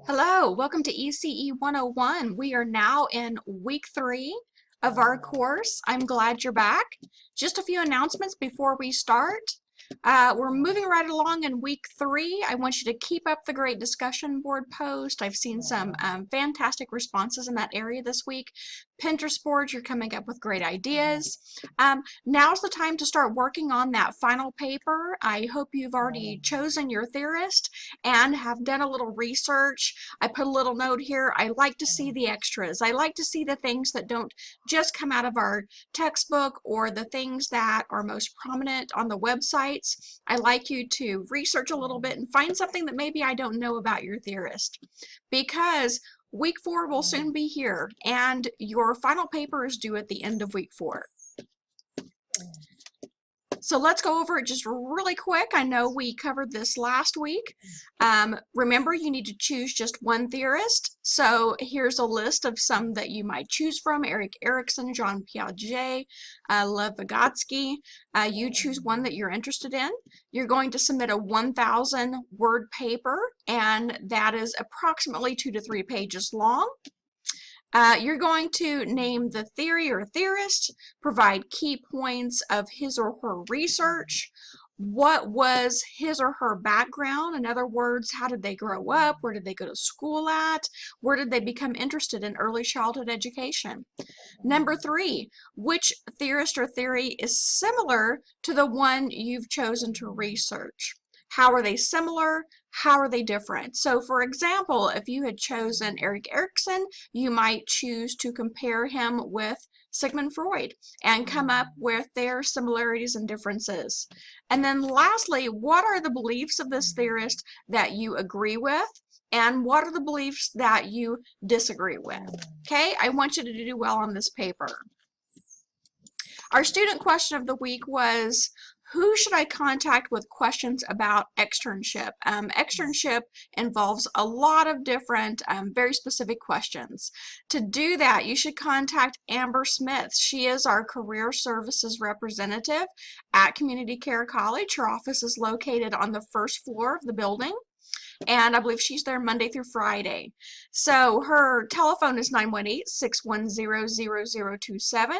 Hello, welcome to ECE 101. We are now in week 3 of our course. I'm glad you're back. Just a few announcements before we start. We're moving right along in week 3. I want you to keep up the great discussion board post. I've seen some fantastic responses in that area this week. Pinterest boards, you're coming up with great ideas. Now's the time to start working on that final paper. I hope you've already chosen your theorist and have done a little research. I put a little note here. I like to see the extras. I like to see the things that don't just come out of our textbook or the things that are most prominent on the websites. I like you to research a little bit and find something that maybe I don't know about your theorist, because week 4 will soon be here and your final paper is due at the end of week 4. So let's go over it just really quick. I know we covered this last week. Remember, you need to choose just one theorist. So here's a list of some that you might choose from: Erik Erikson, Jean Piaget, Lev Vygotsky. You choose one that you're interested in. You're going to submit a 1,000 word paper, and that is approximately 2 to 3 pages long. You're going to name the theory or theorist, provide key points of his or her research. What was his or her background? In other words, how did they grow up? Where did they go to school at? Where did they become interested in early childhood education? Number 3, which theorist or theory is similar to the one you've chosen to research? How are they similar? How are they different? So for example, if you had chosen Erik Erikson, you might choose to compare him with Sigmund Freud and come up with their similarities and differences. And then lastly, what are the beliefs of this theorist that you agree with? And what are the beliefs that you disagree with? Okay, I want you to do well on this paper. Our student question of the week was, who should I contact with questions about externship? Externship involves a lot of different, very specific questions. To do that, you should contact Amber Smith. She is our career services representative at Community Care College. Her office is located on the first floor of the building, and I believe she's there Monday through Friday. So her telephone is 918-610-0027,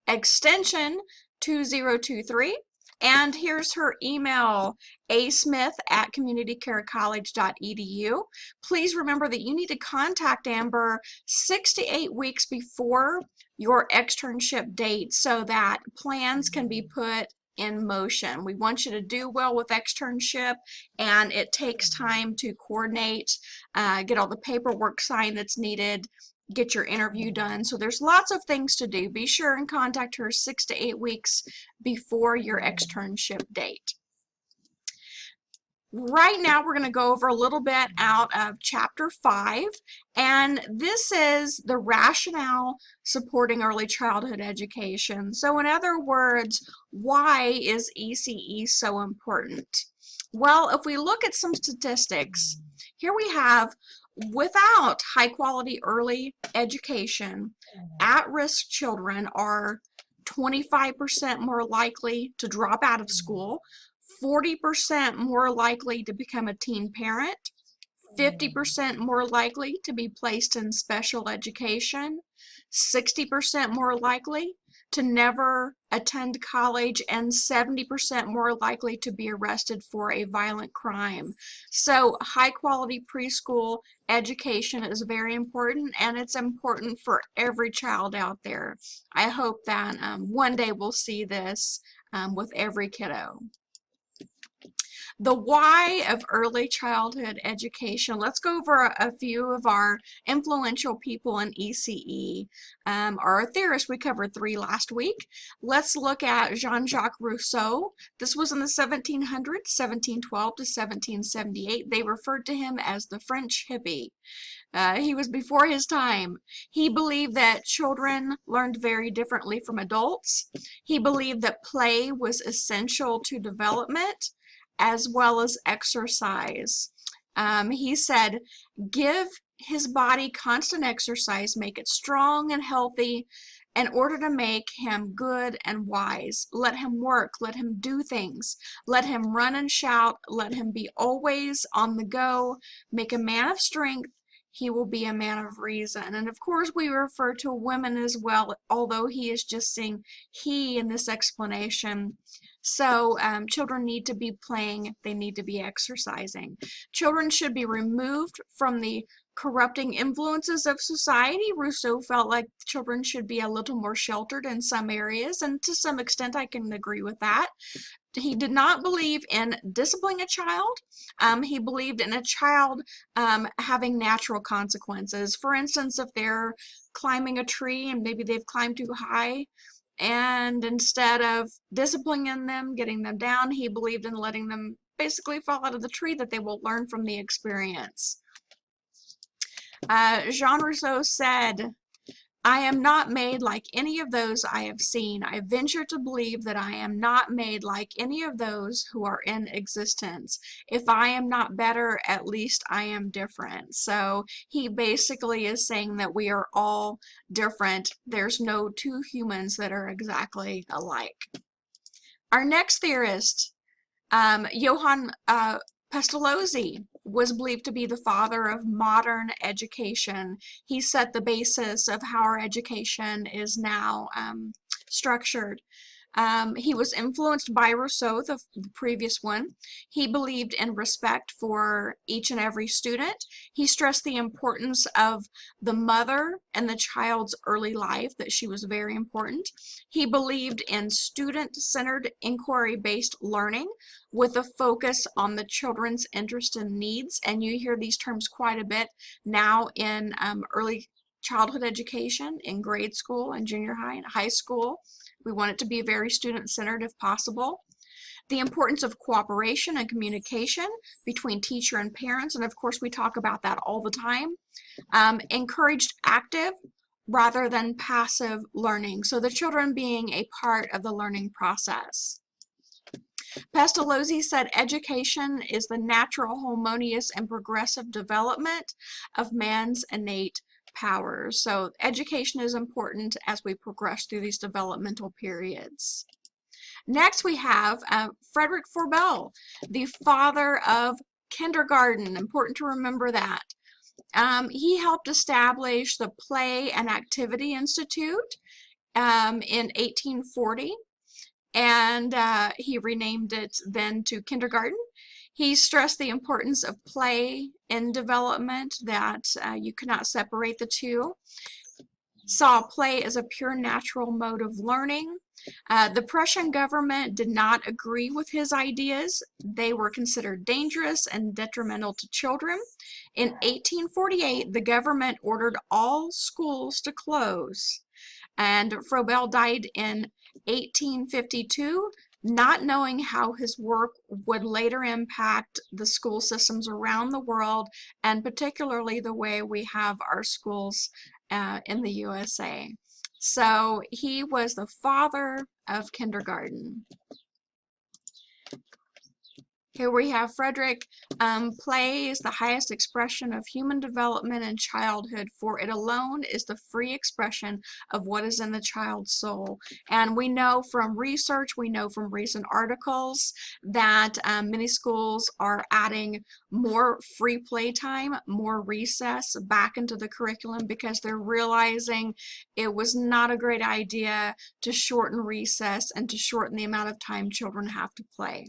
extension 2023. And here's her email, asmith@communitycarecollege.edu. Please remember that you need to contact Amber 6 to 8 weeks before your externship date so that plans can be put in motion. We want you to do well with externship, and it takes time to coordinate, get all the paperwork signed that's needed, get your interview done. So there's lots of things to do. Be sure and contact her 6 to 8 weeks before your externship date. Right now we're going to go over a little bit out of chapter 5, and this is the rationale supporting early childhood education. So in other words, why is ECE so important? Well, if we look at some statistics, here we have, without high quality early education, at-risk children are 25% more likely to drop out of school, 40% more likely to become a teen parent, 50% more likely to be placed in special education, 60% more likely to never attend college, and 70% more likely to be arrested for a violent crime. So high quality preschool education is very important, and it's important for every child out there. I hope that one day we'll see this with every kiddo. The why of early childhood education. Let's go over a few of our influential people in ECE. Our theorists, we covered 3 last week. Let's look at Jean-Jacques Rousseau. This was in the 1700s, 1712 to 1778. They referred to him as the French hippie. He was before his time. He believed that children learned very differently from adults. He believed that play was essential to development as well as exercise. He said, give his body constant exercise, make it strong and healthy in order to make him good and wise. Let him work, let him do things, let him run and shout, let him be always on the go, make a man of strength, he will be a man of reason. And of course, we refer to women as well, although he is just saying he in this explanation. So children need to be playing, they need to be exercising. Children should be removed from the corrupting influences of society. Rousseau felt like children should be a little more sheltered in some areas, and to some extent I can agree with that. He did not believe in disciplining a child. He believed in a child having natural consequences. For instance, if they're climbing a tree and maybe they've climbed too high, and instead of disciplining them, getting them down, he believed in letting them basically fall out of the tree, that they will learn from the experience. Jean Rousseau said, "I am not made like any of those I have seen. I venture to believe that I am not made like any of those who are in existence. If I am not better, at least I am different." So he basically is saying that we are all different. There's no two humans that are exactly alike. Our next theorist, Johann Pestalozzi, was believed to be the father of modern education. He set the basis of how our education is now structured. He was influenced by Rousseau, the previous one. He believed in respect for each and every student. He stressed the importance of the mother and the child's early life, that she was very important. He believed in student-centered, inquiry-based learning with a focus on the children's interests and needs. And you hear these terms quite a bit now in early childhood education, in grade school and junior high and high school. We want it to be very student-centered if possible. The importance of cooperation and communication between teacher and parents, and of course we talk about that all the time. Encouraged active rather than passive learning, so the children being a part of the learning process. Pestalozzi said education is the natural, harmonious, and progressive development of man's innate powers. So education is important as we progress through these developmental periods. Next we have Frederick Froebel, the father of kindergarten. Important to remember that. He helped establish the Play and Activity Institute in 1840, and he renamed it then to kindergarten. He stressed the importance of play in development, that you cannot separate the two. Saw play as a pure natural mode of learning. The Prussian government did not agree with his ideas. They were considered dangerous and detrimental to children. In 1848, the government ordered all schools to close, and Froebel died in 1852, not knowing how his work would later impact the school systems around the world, and particularly the way we have our schools in the USA. So he was the father of kindergarten. Here we have Frederick. Play is the highest expression of human development in childhood, for it alone is the free expression of what is in the child's soul. And we know from research, we know from recent articles, that many schools are adding more free play time, more recess back into the curriculum, because they're realizing it was not a great idea to shorten recess and to shorten the amount of time children have to play.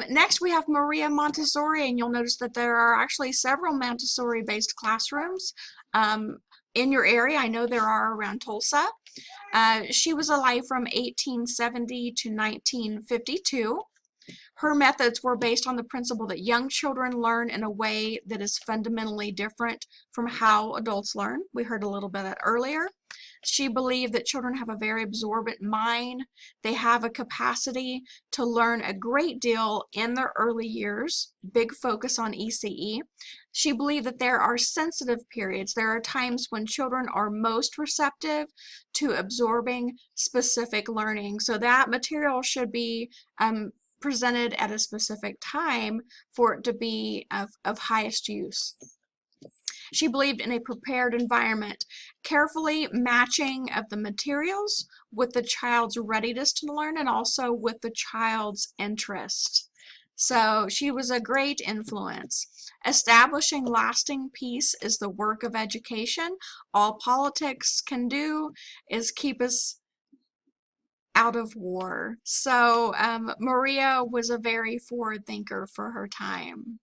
Next we have Maria Montessori, and you'll notice that there are actually several Montessori-based classrooms in your area. I know there are around Tulsa. She was alive from 1870 to 1952. Her methods were based on the principle that young children learn in a way that is fundamentally different from how adults learn. We heard a little bit of that earlier. She believed that children have a very absorbent mind. They have a capacity to learn a great deal in their early years, big focus on ECE. She believed that there are sensitive periods. There are times when children are most receptive to absorbing specific learning. So that material should be presented at a specific time for it to be of highest use. She believed in a prepared environment, carefully matching of the materials with the child's readiness to learn and also with the child's interest. So she was a great influence. Establishing lasting peace is the work of education. All politics can do is keep us out of war. So Maria was a very forward thinker for her time.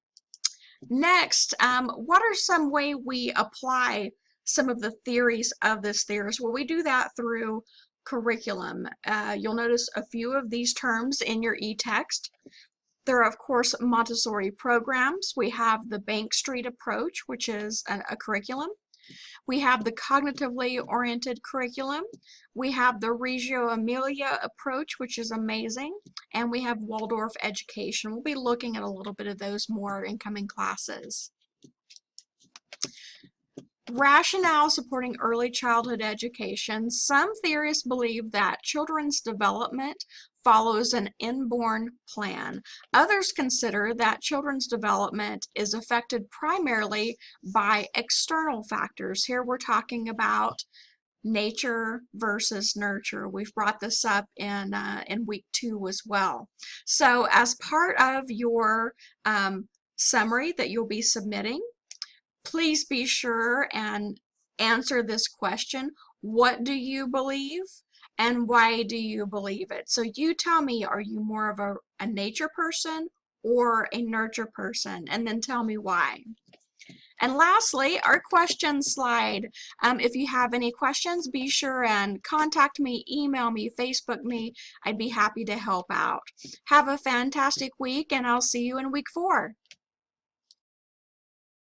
Next, what are some way we apply some of the theories of this theorist? Well, we do that through curriculum. You'll notice a few of these terms in your e-text. There are, of course, Montessori programs. We have the Bank Street approach, which is a curriculum. We have the cognitively oriented curriculum. We have the Reggio Emilia approach, which is amazing. And we have Waldorf education. We'll be looking at a little bit of those more in coming classes. Rationale supporting early childhood education. Some theorists believe that children's development follows an inborn plan. Others consider that children's development is affected primarily by external factors. Here we're talking about nature versus nurture. We've brought this up in week 2 as well. So as part of your summary that you'll be submitting, please be sure and answer this question. What do you believe and why do you believe it? So you tell me, are you more of a nature person or a nurture person? And then tell me why. And lastly, our question slide. If you have any questions, be sure and contact me, email me, Facebook me. I'd be happy to help out. Have a fantastic week, and I'll see you in week 4.